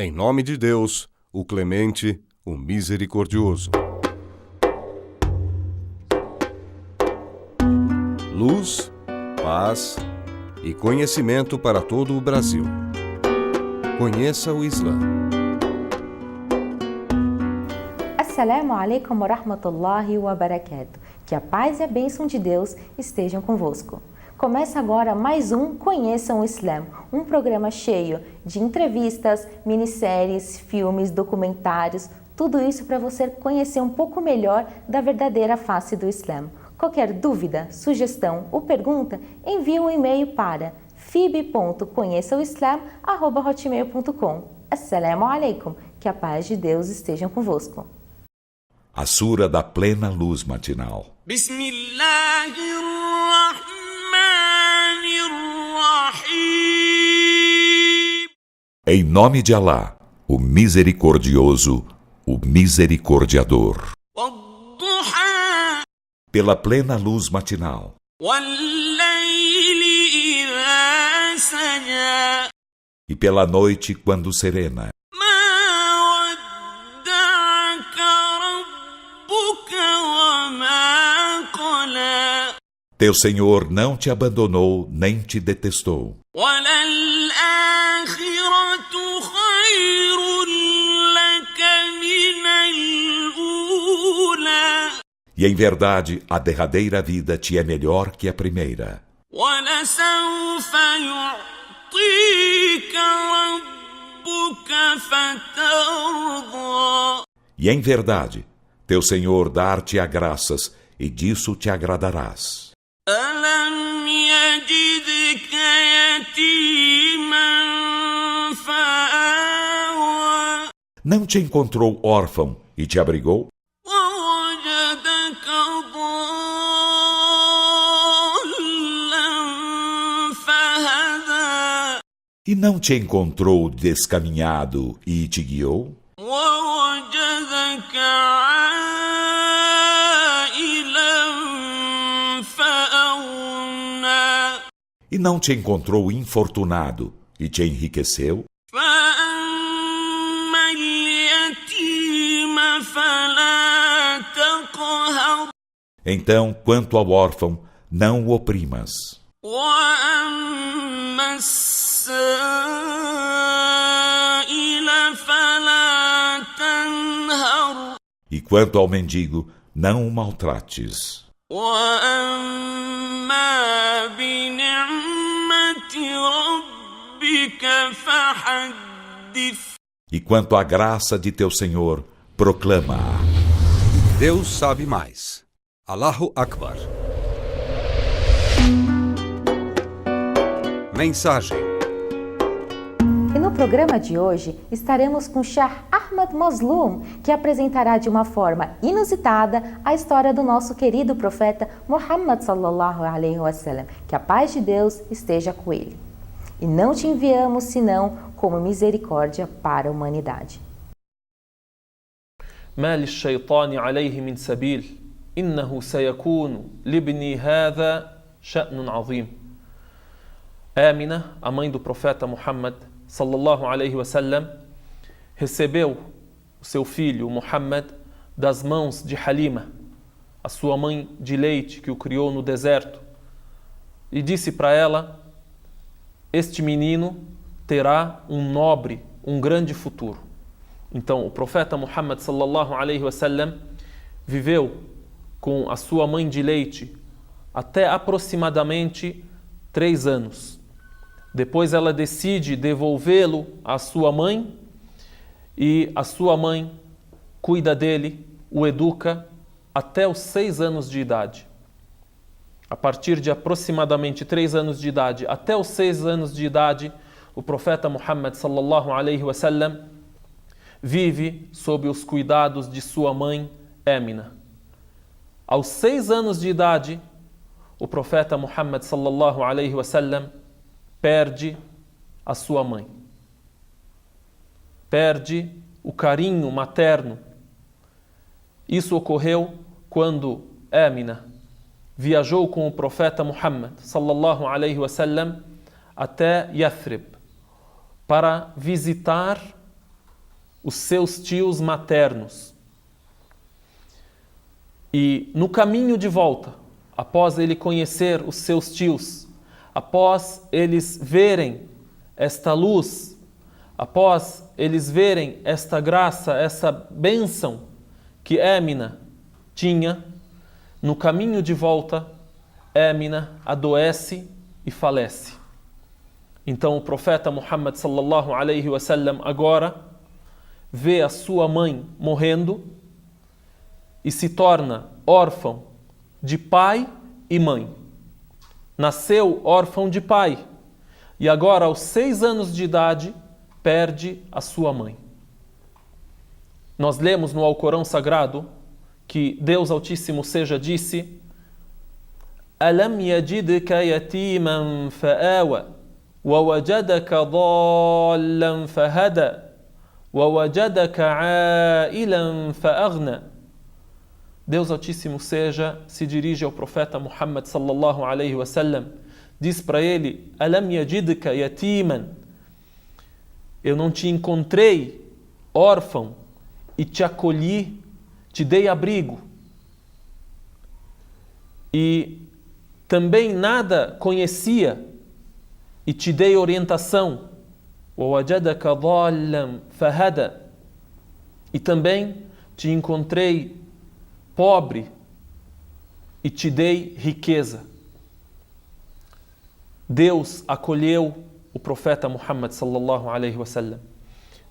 Em nome de Deus, o Clemente, o Misericordioso. Luz, paz e conhecimento para todo o Brasil. Conheça o Islã. Assalamu alaikum wa rahmatullahi wa barakatuh. Que a paz e a bênção de Deus estejam convosco. Começa agora mais um Conheçam o Islã, um programa cheio de entrevistas, minisséries, filmes, documentários, tudo isso para você conhecer um pouco melhor da verdadeira face do Islã. Qualquer dúvida, sugestão ou pergunta, envie um e-mail para fib.conheçaoislam@hotmail.com. Assalamu alaikum, que a paz de Deus esteja convosco. A Sura da Plena Luz Matinal. Em nome de Alá, o Misericordioso, o Misericordiador. Pela plena luz matinal. E pela noite quando serena. Teu Senhor não te abandonou nem te detestou. E em verdade, a derradeira vida te é melhor que a primeira. E em verdade, teu Senhor dar-te-á graças, e disso te agradarás. Não te encontrou órfão e te abrigou? E não te encontrou descaminhado e te guiou? E não te encontrou infortunado e te enriqueceu? Então, quanto ao órfão, não o oprimas. E quanto ao mendigo, não o maltrates. E quanto à graça de teu Senhor, proclama-a. Deus sabe mais. Allahu Akbar. Mensagem. E no programa de hoje estaremos com Shah Ahmad Mazloum, que apresentará de uma forma inusitada a história do nosso querido profeta Muhammad sallallahu alaihi wasallam. Que a paz de Deus esteja com ele. E não te enviamos senão como misericórdia para a humanidade. ما للشيطان عليه من سبيل إنه سيكون لابني هذا شأن عظيم. Amina, a mãe do profeta Muhammad sallallahu alaihi wasallam, recebeu o seu filho Muhammad das mãos de Halima, a sua mãe de leite que o criou no deserto, e disse para ela: este menino terá um nobre, um grande futuro. Então o profeta Muhammad sallallahu alaihi wasallam viveu com a sua mãe de leite até aproximadamente 3 anos. Depois ela decide devolvê-lo à sua mãe e a sua mãe cuida dele, o educa até os 6 anos de idade. A partir de aproximadamente 3 anos de idade até os 6 anos de idade, o profeta Muhammad sallallahu alaihi wasallam vive sob os cuidados de sua mãe Amina. Aos 6 anos de idade, o profeta Muhammad sallallahu alaihi wasallam perde a sua mãe. Perde o carinho materno. Isso ocorreu quando Amina viajou com o profeta Muhammad sallallahu alaihi wasallam até Yathrib para visitar os seus tios maternos. E no caminho de volta, após ele conhecer os seus tios, após eles verem esta luz, após eles verem esta graça, essa bênção que Émina tinha, no caminho de volta, Émina adoece e falece. Então o profeta Muhammad sallallahu alaihi wasallam agora vê a sua mãe morrendo e se torna órfão de pai e mãe. Nasceu órfão de pai e agora aos 6 anos de idade perde a sua mãe. Nós lemos no Alcorão Sagrado que Deus Altíssimo seja disse: Alam yajidka yatiman fa'awa wa wajadaka dhallan fahada wa wajadaka 'ailan fa'aghna. Deus Altíssimo seja se dirige ao profeta Muhammad sallallahu alaihi wasallam, diz para ele: Alam yajidka yatiman, eu não te encontrei órfão e te acolhi, te dei abrigo. E também nada conhecia e te dei orientação. وَوَجَدَكَ ضَالًّا فَهَدَى. E também te encontrei pobre e te dei riqueza. Deus acolheu o profeta Muhammad sallallahu alaihi wasallam.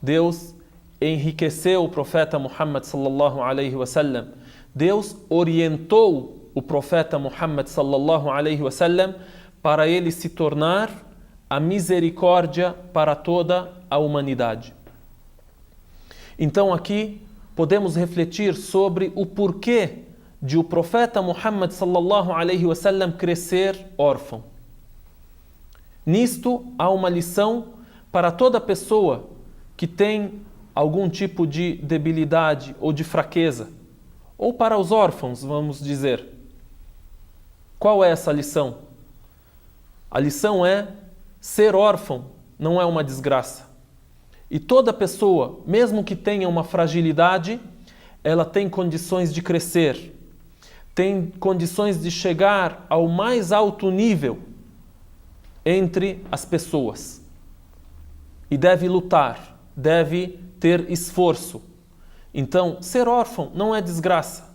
Deus enriqueceu o profeta Muhammad sallallahu alaihi wasallam. Deus orientou o profeta Muhammad sallallahu alaihi wasallam para ele se tornar a misericórdia para toda a humanidade. Então aqui podemos refletir sobre o porquê de o profeta Muhammad sallallahu alaihi wasallam crescer órfão. Nisto há uma lição para toda pessoa que tem algum tipo de debilidade ou de fraqueza, ou para os órfãos, vamos dizer. Qual é essa lição? A lição é: ser órfão não é uma desgraça. E toda pessoa, mesmo que tenha uma fragilidade, ela tem condições de crescer, tem condições de chegar ao mais alto nível entre as pessoas. E deve lutar, deve ter esforço. Então, ser órfão não é desgraça.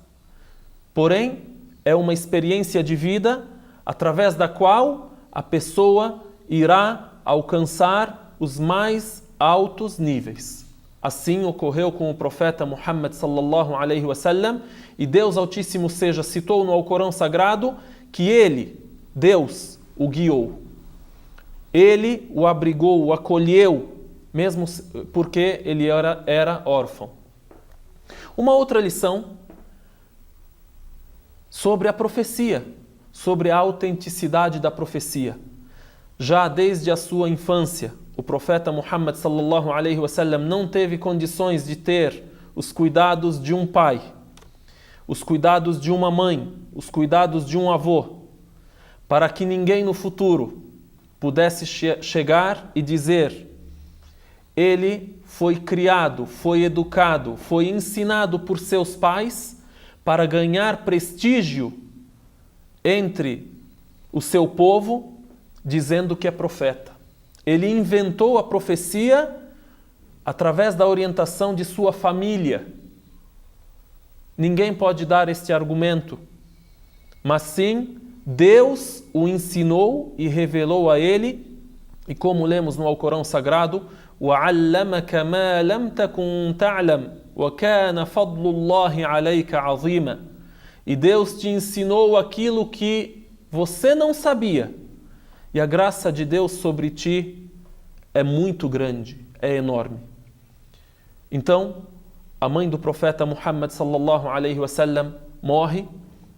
Porém, é uma experiência de vida através da qual a pessoa irá alcançar os mais altos níveis. Assim ocorreu com o profeta Muhammad sallallahu alaihi wasallam, e Deus Altíssimo seja citou no Alcorão Sagrado que ele, Deus, o guiou. Ele o abrigou, o acolheu, mesmo porque ele era órfão. Uma outra lição sobre a profecia, sobre a autenticidade da profecia. Já desde a sua infância, o profeta Muhammad sallallahu alaihi wasallam não teve condições de ter os cuidados de um pai, os cuidados de uma mãe, os cuidados de um avô, para que ninguém no futuro pudesse chegar e dizer: ele foi criado, foi educado, foi ensinado por seus pais para ganhar prestígio entre o seu povo, dizendo que é profeta. Ele inventou a profecia através da orientação de sua família. Ninguém pode dar este argumento, mas sim Deus o ensinou e revelou a ele, e como lemos no Alcorão Sagrado: وَعَلَّمَكَ مَا لَمْ تَكُنْ تَعْلَمْ وَكَانَ فَضْلُ اللَّهِ عَلَيْكَ عَظِيمًا. E Deus te ensinou aquilo que você não sabia, e a graça de Deus sobre ti é muito grande, é enorme. Então, a mãe do profeta Muhammad sallallahu alaihi wasallam morre.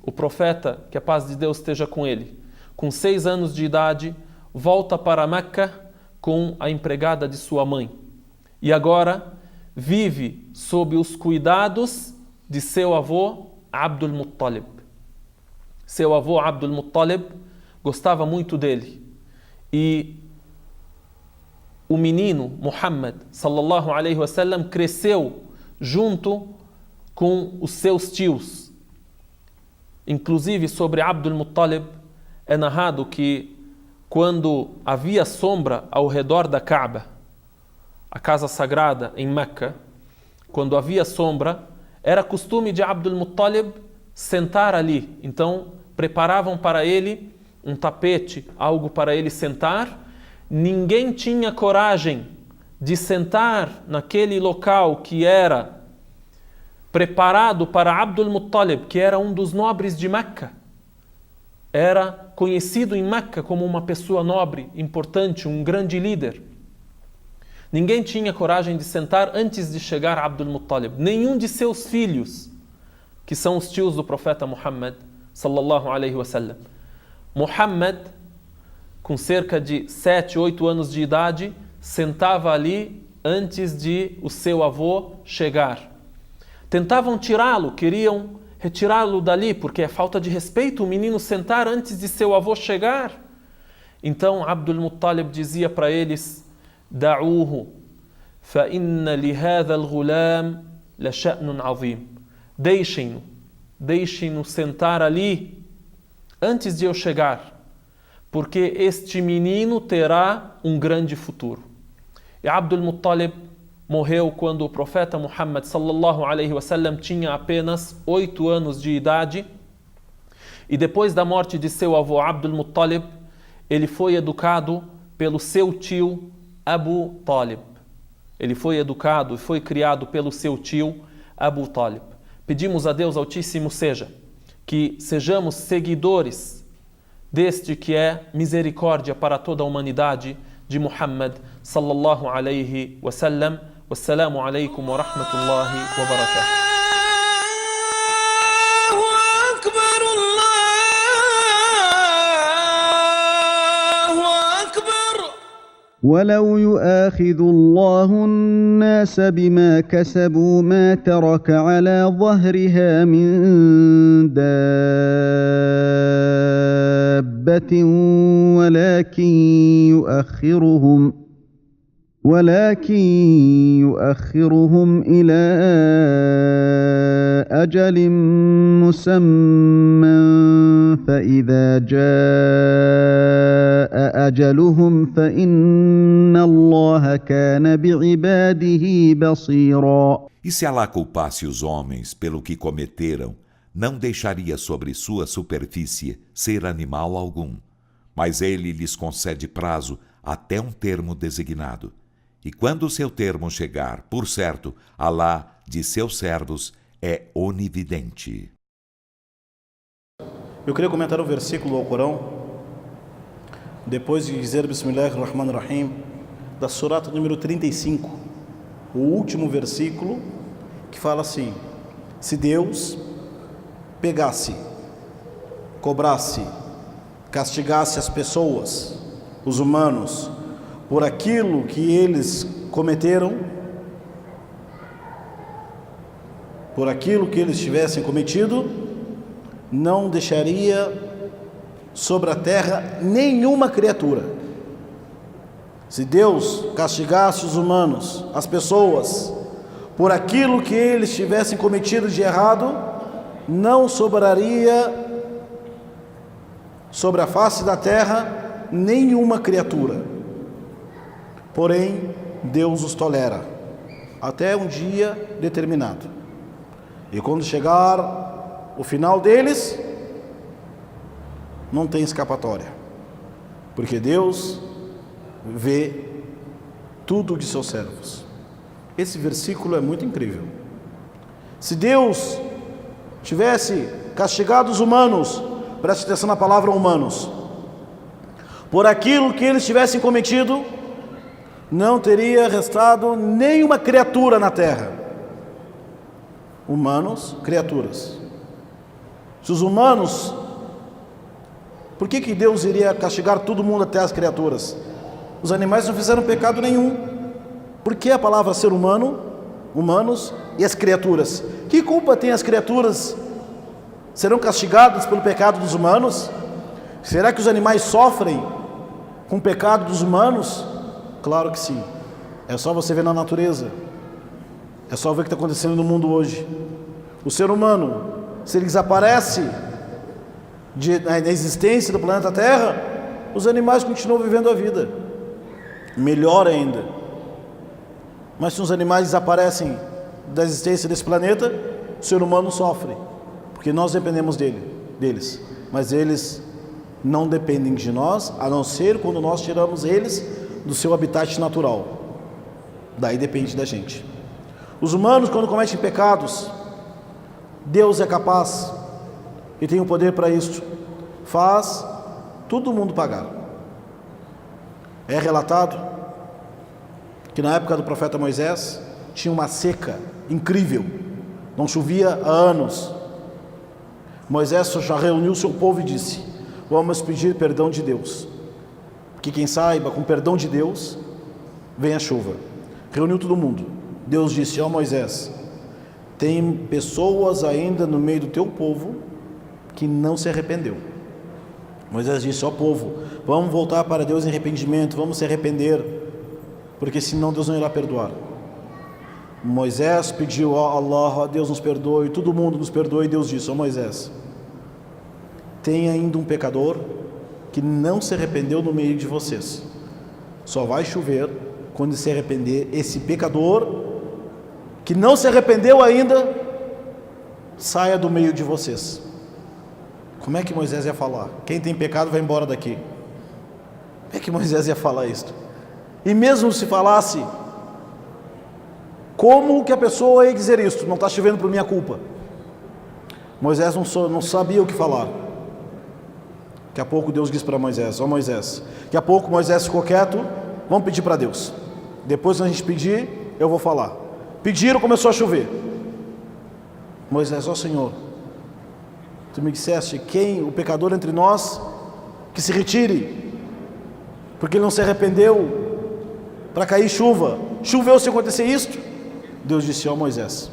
O profeta, que a paz de Deus esteja com ele, com 6 anos de idade, volta para Meca com a empregada de sua mãe. E agora vive sob os cuidados de seu avô Abdul Muttalib. Seu avô Abdul Muttalib gostava muito dele. E o menino Muhammad sallallahu alaihi wasallam cresceu junto com os seus tios. Inclusive sobre Abdul Muttalib é narrado que quando havia sombra ao redor da Kaaba, a casa sagrada em Meca, quando havia sombra, era costume de Abdul Muttalib sentar ali. Então preparavam para ele um tapete, algo para ele sentar. Ninguém tinha coragem de sentar naquele local que era preparado para Abdul Muttalib, que era um dos nobres de Meca. Era conhecido em Meca como uma pessoa nobre, importante, um grande líder. Ninguém tinha coragem de sentar antes de chegar a Abdul Muttalib. Nenhum de seus filhos, que são os tios do profeta Muhammad sallallahu alaihi wasallam. Muhammad, com cerca de 7, 8 anos de idade, sentava ali antes de o seu avô chegar. Tentavam tirá-lo, queriam retirá-lo dali, porque é falta de respeito o menino sentar antes de seu avô chegar. Então Abdul Muttalib dizia para eles: "Da'uhu, fa inna li hadha al-ghulam la sha'nun 'azim." Deixem-no sentar ali antes de eu chegar, porque este menino terá um grande futuro. E Abdul Muttalib morreu quando o profeta Muhammad sallallahu alaihi wasallam tinha apenas 8 anos de idade. E depois da morte de seu avô Abdul Muttalib, ele foi educado pelo seu tio Abu Talib. Ele foi educado e foi criado pelo seu tio Abu Talib. Pedimos a Deus Altíssimo que sejamos seguidores deste que é misericórdia para toda a humanidade, de Muhammad sallallahu alaihi wasallam. Wassalamu alaikum wa rahmatullahi wa barakatuh. ولو يؤاخذ الله الناس بما كسبوا ما ترك على ظهرها من دابة ولكن يؤخرهم إلى أجل مسمى فإذا جاء أجلهم فإن الله كان بعباده بصيرا. E se Alá culpasse os homens pelo que cometeram, não deixaria sobre sua superfície ser animal algum. Mas ele lhes concede prazo até um termo designado. E quando o seu termo chegar, por certo, Alá de seus servos é onividente. Eu queria comentar um versículo ao Corão, depois de dizer Bismillahirrahmanirrahim, da Surata número 35, o último versículo, que fala assim: se Deus pegasse, cobrasse, castigasse as pessoas, os humanos, por aquilo que eles cometeram, por aquilo que eles tivessem cometido, não deixaria sobre a terra nenhuma criatura. Se Deus castigasse os humanos, as pessoas, por aquilo que eles tivessem cometido de errado, não sobraria sobre a face da terra nenhuma criatura. Porém, Deus os tolera até um dia determinado. E quando chegar o final deles, não tem escapatória, porque Deus vê tudo de seus servos. Esse versículo é muito incrível. Se Deus tivesse castigado os humanos, preste atenção na palavra humanos, por aquilo que eles tivessem cometido, não teria restado nenhuma criatura na terra. Humanos, criaturas. Se os humanos, por que Deus iria castigar todo mundo, até as criaturas? Os animais não fizeram pecado nenhum. Por que a palavra ser humano, humanos e as criaturas? Que culpa tem as criaturas? Serão castigadas pelo pecado dos humanos? Será que os animais sofrem com o pecado dos humanos? Claro que sim. É só você ver na natureza. É só ver o que está acontecendo no mundo hoje. O ser humano, se ele desaparece na existência do planeta Terra, os animais continuam vivendo a vida. Melhor ainda. Mas se os animais desaparecem da existência desse planeta, o ser humano sofre, porque nós dependemos deles. Mas eles não dependem de nós, a não ser quando nós tiramos eles do seu habitat natural. Daí depende da gente. Os humanos, quando cometem pecados, Deus é capaz e tem o poder para isso. Faz todo mundo pagar. É relatado que na época do profeta Moisés tinha uma seca incrível, não chovia há anos. Moisés já reuniu seu povo e disse: vamos pedir perdão de Deus, porque quem saiba, com perdão de Deus vem a chuva. Reuniu todo mundo. Deus disse: ó Moisés, tem pessoas ainda no meio do teu povo que não se arrependeu. Moisés disse: ó povo, vamos voltar para Deus em arrependimento, vamos se arrepender, porque senão Deus não irá perdoar. Moisés pediu: ó Allah, ó Deus nos perdoe, todo mundo nos perdoe. E Deus disse: ó Moisés, tem ainda um pecador que não se arrependeu no meio de vocês. Só vai chover quando se arrepender esse pecador que não se arrependeu ainda, saia do meio de vocês. Como é que Moisés ia falar? Quem tem pecado vai embora daqui. Como é que Moisés ia falar isso? E mesmo se falasse, como que a pessoa ia dizer isso? Não está chovendo por minha culpa. Moisés não sabia o que falar. Daqui a pouco Deus disse para Moisés: ó Moisés, daqui a pouco Moisés ficou quieto, vamos pedir para Deus. Depois a gente pedir, eu vou falar. Pediram, começou a chover. Moisés: ó Senhor, tu me disseste, quem o pecador entre nós que se retire, porque ele não se arrependeu, para cair chuva. Choveu se acontecer isto? Deus disse: ó Moisés,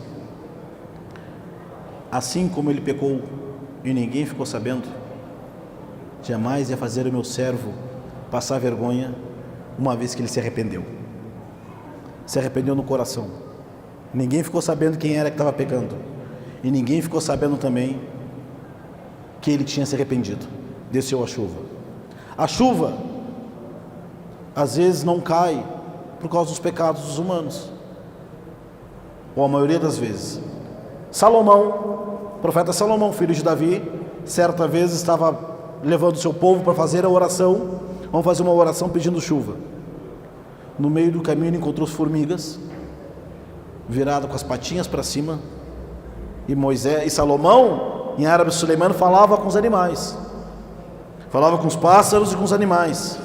assim como ele pecou e ninguém ficou sabendo, jamais ia fazer o meu servo passar vergonha uma vez que ele se arrependeu. Se arrependeu no coração. Ninguém ficou sabendo quem era que estava pecando, e ninguém ficou sabendo também que ele tinha se arrependido. Desceu a chuva. A chuva às vezes não cai por causa dos pecados dos humanos, ou a maioria das vezes. Salomão, profeta Salomão, filho de Davi, certa vez estava levando seu povo para fazer a oração. Vamos fazer uma oração pedindo chuva. No meio do caminho encontrou formigas, virado com as patinhas para cima. E Moisés e Salomão, em árabe suleimano, falava com os animais, falava com os pássaros e com os animais.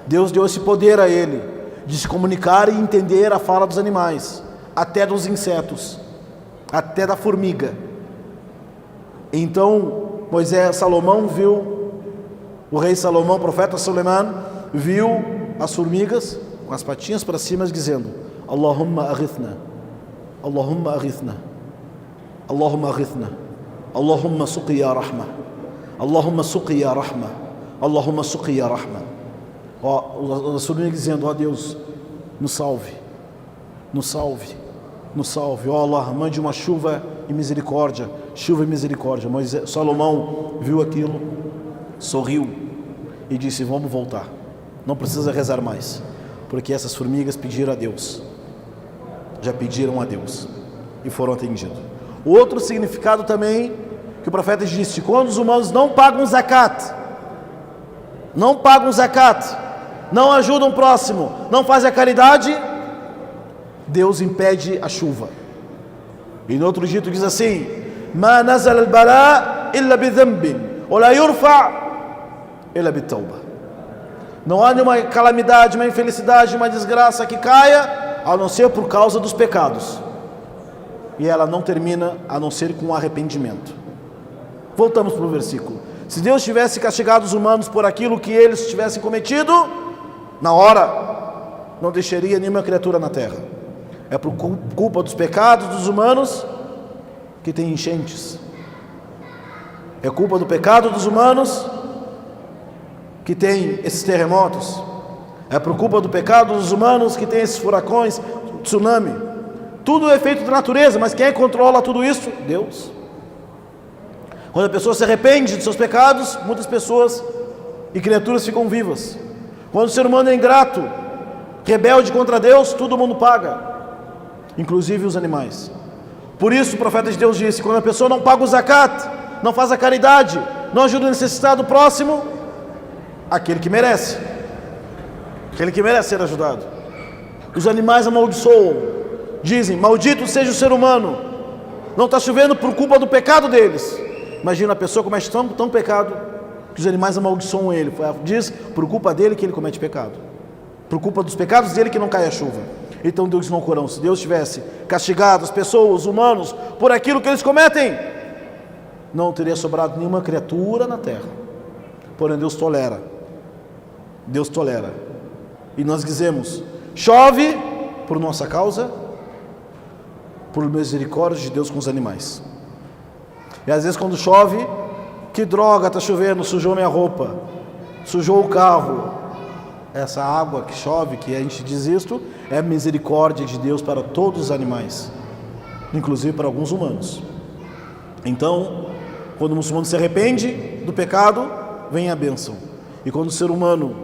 Deus deu esse poder a ele de se comunicar e entender a fala dos animais, até dos insetos, até da formiga. Então Salomão viu, o rei Salomão, o profeta Suleiman, viu as formigas com as patinhas para cima, dizendo: Allahumma aghithna, Allahumma aghithna, Allahumma aghithna, Allahumma suqi ya rahma, Allahumma suqi ya rahma, Allahumma suqi ya rahma. As formigas dizendo: ó Deus, nos salve, nos salve, nos salve, ó Allah, mande uma chuva e misericórdia, chuva e misericórdia. Salomão viu aquilo, sorriu e disse: vamos voltar, não precisa rezar mais, porque essas formigas pediram a Deus, já pediram a Deus e foram atendidos. Outro significado também que o profeta disse: quando os humanos não pagam zakat, não ajudam o próximo, não fazem a caridade, Deus impede a chuva. E no outro dito diz assim: ma nazala al-bala illa bi dhanbin wa la yurfa illa bi tawba. Não há nenhuma calamidade, uma infelicidade, uma desgraça que caia a não ser por causa dos pecados, e ela não termina a não ser com arrependimento. Voltamos para o versículo. Se Deus tivesse castigado os humanos por aquilo que eles tivessem cometido, na hora não deixaria nenhuma criatura na terra. É por culpa dos pecados dos humanos que tem enchentes. É culpa do pecado dos humanos que tem esses terremotos. É por culpa do pecado dos humanos que tem esses furacões, tsunami. Tudo é efeito da natureza, mas quem controla tudo isso? Deus. Quando a pessoa se arrepende de seus pecados, muitas pessoas e criaturas ficam vivas. Quando o ser humano é ingrato, rebelde contra Deus, todo mundo paga, inclusive os animais. Por isso o profeta de Deus disse: quando a pessoa não paga o zakat, não faz a caridade, não ajuda o necessitado próximo, aquele que merece ser ajudado. Os animais amaldiçoam, dizem: maldito seja o ser humano, não está chovendo por culpa do pecado deles. Imagina, a pessoa comete tão pecado que os animais amaldiçoam ele. Diz, por culpa dele que ele comete pecado, por culpa dos pecados dele que não cai a chuva. Então Deus diz no Corão: se Deus tivesse castigado as pessoas, os humanos, por aquilo que eles cometem, não teria sobrado nenhuma criatura na terra. Porém Deus tolera. E nós dizemos: chove por nossa causa, por misericórdia de Deus com os animais. E às vezes quando chove, que droga, está chovendo, sujou minha roupa, sujou o carro. Essa água que chove, que a gente diz isto, é a misericórdia de Deus para todos os animais, inclusive para alguns humanos. Então, quando o muçulmano se arrepende do pecado, vem a bênção. E quando o ser humano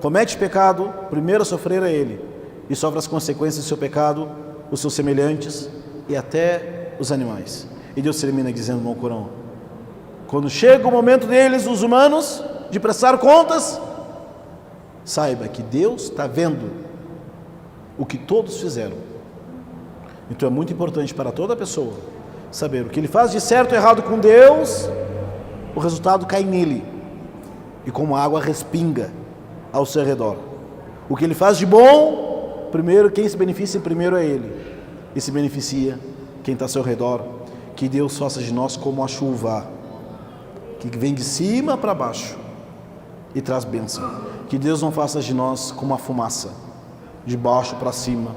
comete pecado, primeiro a sofrer é ele, e sofre as consequências do seu pecado, os seus semelhantes e até os animais. E Deus termina dizendo no Corão: quando chega o momento deles, os humanos, de prestar contas, saiba que Deus está vendo o que todos fizeram. Então é muito importante para toda pessoa saber o que ele faz de certo ou errado com Deus, o resultado cai nele, e como a água respinga ao seu redor. O que ele faz de bom, primeiro quem se beneficia primeiro é ele, e se beneficia quem está ao seu redor. Que Deus faça de nós como a chuva, que vem de cima para baixo e traz bênção. Que Deus não faça de nós como a fumaça, de baixo para cima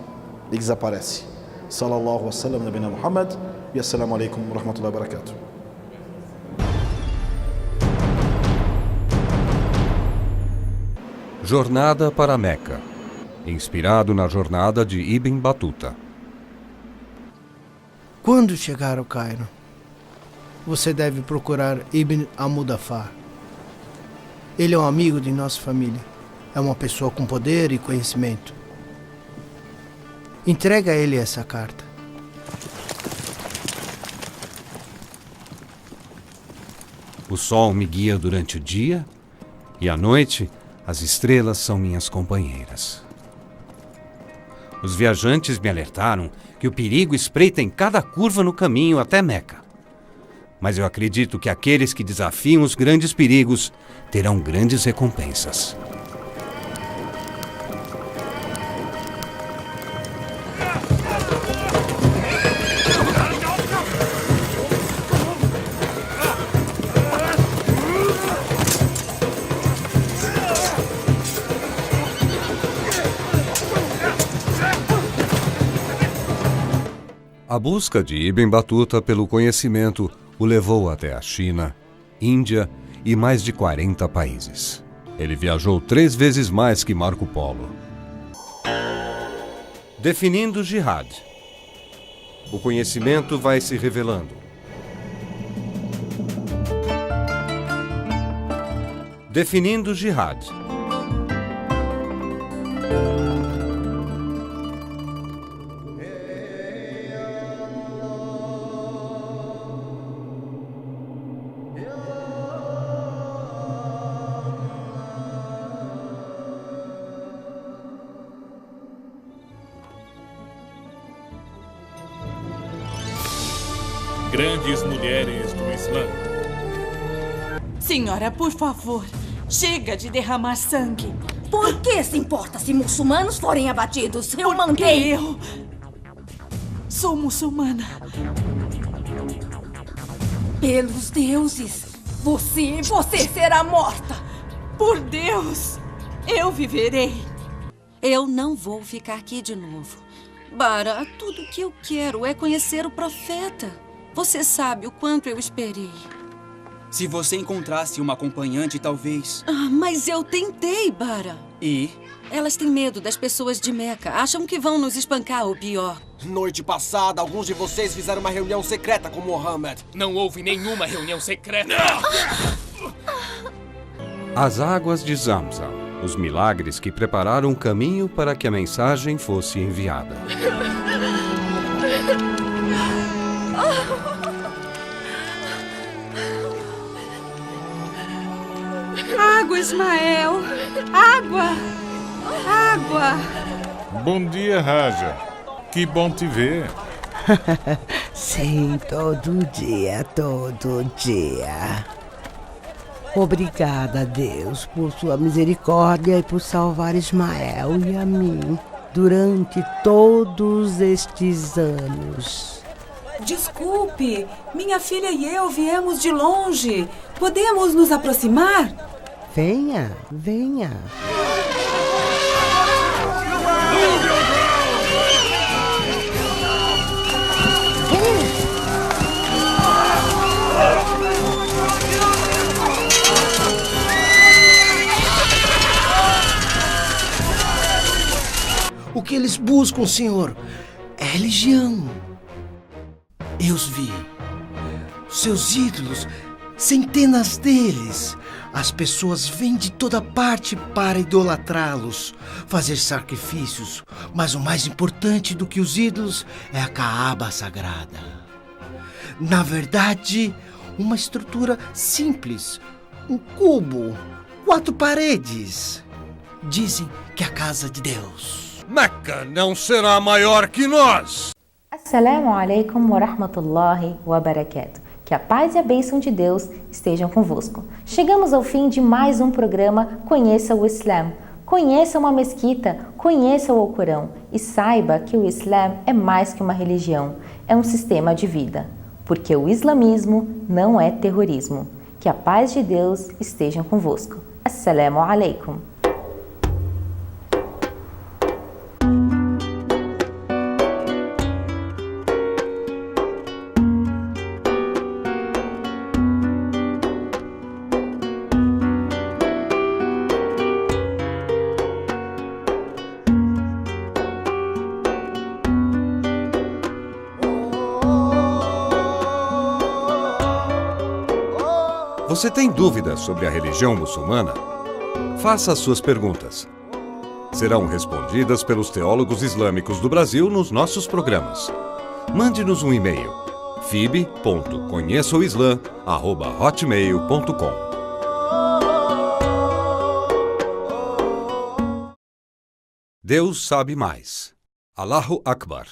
e desaparece. Sallallahu alaihi wa sallam, nabina Muhammad, e assalamu alaikum wa rahmatullahi wa barakatuh. Jornada para Meca, inspirado na jornada de Ibn Batuta. Quando chegar ao Cairo, você deve procurar Ibn al-Mudafar. Ele é um amigo de nossa família. É uma pessoa com poder e conhecimento. Entrega a ele essa carta. O sol me guia durante o dia e à noite as estrelas são minhas companheiras. Os viajantes me alertaram que o perigo espreita em cada curva no caminho até Meca. Mas eu acredito que aqueles que desafiam os grandes perigos terão grandes recompensas. A busca de Ibn Batuta pelo conhecimento o levou até a China, Índia e mais de 40 países. Ele viajou 3 vezes mais que Marco Polo. Definindo Jihad. O conhecimento vai se revelando. Definindo Jihad. Grandes mulheres do Islã. Senhora, por favor, chega de derramar sangue. Por que se importa se muçulmanos forem abatidos? Eu Porque mandei. eu sou muçulmana. Pelos deuses, você será morta. Por Deus, eu viverei. Eu não vou ficar aqui de novo. Bara, tudo o que eu quero é conhecer o profeta. Você sabe o quanto eu esperei. Se você encontrasse uma acompanhante, talvez... Mas eu tentei, Bara. E? Elas têm medo das pessoas de Meca. Acham que vão nos espancar ou pior. Noite passada, alguns de vocês fizeram uma reunião secreta com Mohammed. Não houve nenhuma reunião secreta. As águas de Zamzam, os milagres que prepararam o caminho para que a mensagem fosse enviada. Água, Ismael! Água! Água! Bom dia, Raja. Que bom te ver. Sim, todo dia, todo dia. Obrigada, Deus, por sua misericórdia e por salvar Ismael e a mim durante todos estes anos. Desculpe, minha filha e eu viemos de longe. Podemos nos aproximar? Venha, venha. O que eles buscam, Senhor, é religião. Eu os vi. Seus ídolos, centenas deles. As pessoas vêm de toda parte para idolatrá-los, fazer sacrifícios. Mas o mais importante do que os ídolos é a Kaaba sagrada. Na verdade, uma estrutura simples. Um cubo, 4 paredes. Dizem que é a casa de Deus. Meca não será maior que nós! Assalamu alaikum wa rahmatullahi wa barakatuh. Que a paz e a bênção de Deus estejam convosco. Chegamos ao fim de mais um programa Conheça o Islã. Conheça uma mesquita, conheça o Alcorão e saiba que o Islã é mais que uma religião, é um sistema de vida. Porque o islamismo não é terrorismo. Que a paz de Deus esteja convosco. Assalamu alaikum. Você tem dúvidas sobre a religião muçulmana? Faça as suas perguntas. Serão respondidas pelos teólogos islâmicos do Brasil nos nossos programas. Mande-nos um e-mail: fib.conheçaoislam@hotmail.com. Deus sabe mais. Allahu Akbar.